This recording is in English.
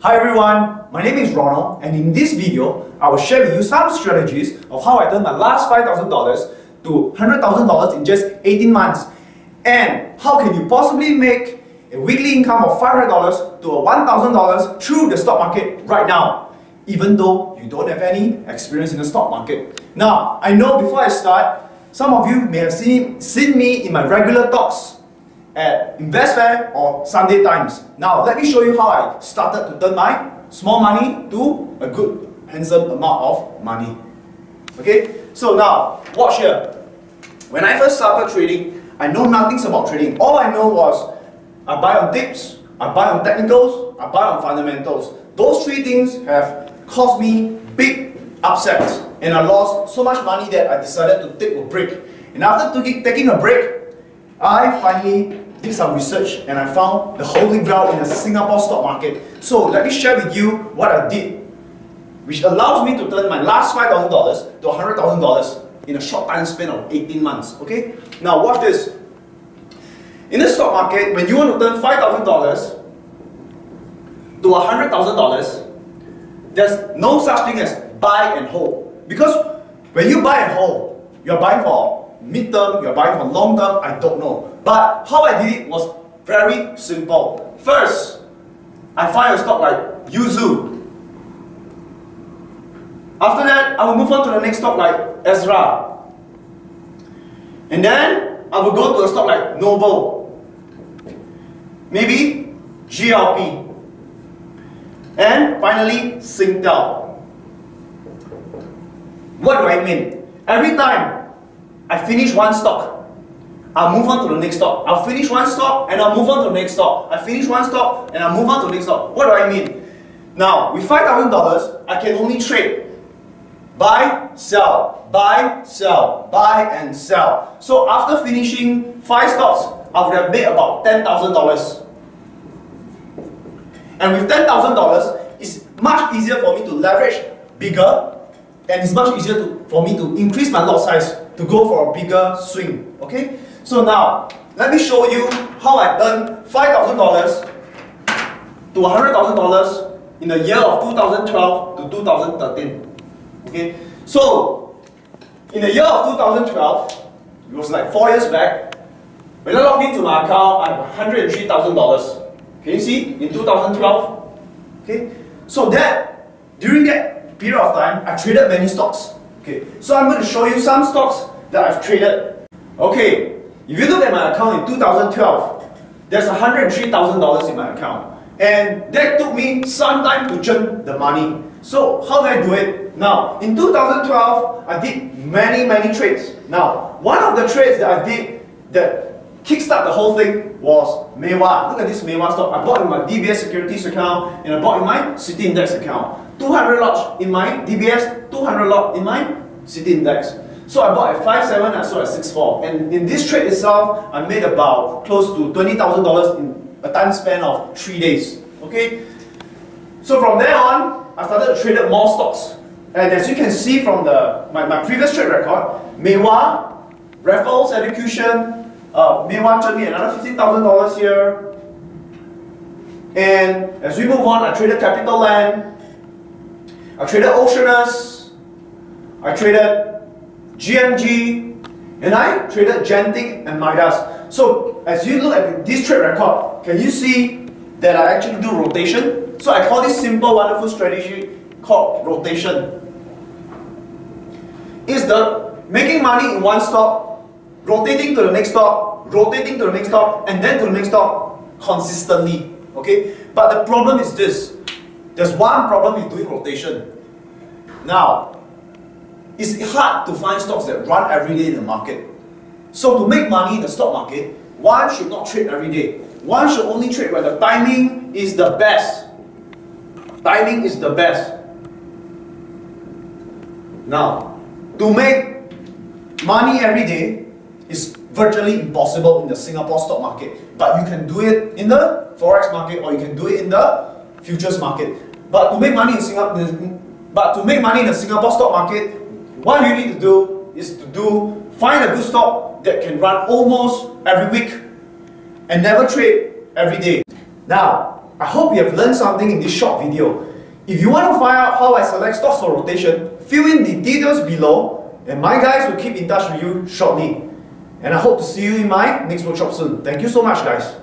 Hi everyone, my name is Ronald, and in this video, I will share with you some strategies of how I turned my last $5,000 to $100,000 in just 18 months. And how can you possibly make a weekly income of $500 to $1,000 through the stock market right now, even though you don't have any experience in the stock market. Now, I know before I start, some of you may have seen me in my regular talks at Invest Fair or Sunday Times. Now, let me show you how I started to turn my small money to a good, handsome amount of money. Okay, so now, watch here. When I first started trading, I know nothing about trading. All I know was I buy on tips, I buy on technicals, I buy on fundamentals. Those three things have caused me big upsets, and I lost so much money that I decided to take a break. And after taking a break, I finally did some research and I found the holy grail in the Singapore stock market. So let me share with you what I did, which allows me to turn my last $5,000 to $100,000 in a short time span of 18 months. Okay? Now watch this. In the stock market, when you want to turn $5,000 to $100,000, there's no such thing as buy and hold. Because when you buy and hold, you're buying for mid-term, you're buying for long-term, I don't know. But how I did it was very simple. First, I find a stock like Yuzu. After that, I will move on to the next stock like Ezra. And then, I will go to a stock like Noble. Maybe GLP. And finally, Singtel. What do I mean? Every time I finish one stock, I'll move on to the next stock. I'll finish one stock and I'll move on to the next stock. I finish one stock and I'll move on to the next stock. What do I mean? Now, with $5,000, I can only trade buy, sell, buy, sell, buy and sell. So after finishing 5 stocks, I would have made about $10,000. And with $10,000, it's much easier for me to leverage bigger, and it's much easier for me to increase my lot size to go for a bigger swing. Okay? So now, let me show you how I earned $5,000 to $100,000 in the year of 2012 to 2013. Okay? So, in the year of 2012, it was like 4 years back, when I logged into my account, I have $103,000. Can you see? In 2012. Okay? So during that period of time, I traded many stocks. Okay, so I'm going to show you some stocks that I've traded. Okay, if you look at my account in 2012, there's $103,000 in my account. And that took me some time to churn the money. So how did I do it? Now, in 2012, I did many trades. Now, one of the trades that I did that kickstart the whole thing was Meiwa. Look at this Meiwa stock. I bought in my DBS securities account and I bought in my City Index account. 200 lots in my DBS, 200 lot in my City Index. So I bought at 5.7, I sold at 6.4. And in this trade itself, I made about close to $20,000 in a time span of 3 days. Okay? So from there on, I started to trade more stocks. And as you can see from my previous trade record, Meiwa, Raffles Education, Meiwa turned me another $15,000 here. And as we move on, I traded Capital Land, I traded Oceanus, I traded GMG, and I traded Genting and Midas. So as you look at this trade record, can you see that I actually do rotation? So I call this simple, wonderful strategy called rotation. It's the making money in one stock, rotating to the next stock, rotating to the next stock, and then to the next stock consistently. Okay? But the problem is this. There's one problem with doing rotation. Now, it's hard to find stocks that run every day in the market. So to make money in the stock market, one should not trade every day. One should only trade when the timing is the best. Timing is the best. Now, to make money every day is virtually impossible in the Singapore stock market. But you can do it in the Forex market or you can do it in the futures market. But to make money in the Singapore stock market, what you need to do is find a good stock that can run almost every week and never trade every day. Now, I hope you have learned something in this short video. If you want to find out how I select stocks for rotation, fill in the details below, and my guys will keep in touch with you shortly. And I hope to see you in my next workshop soon. Thank you so much, guys.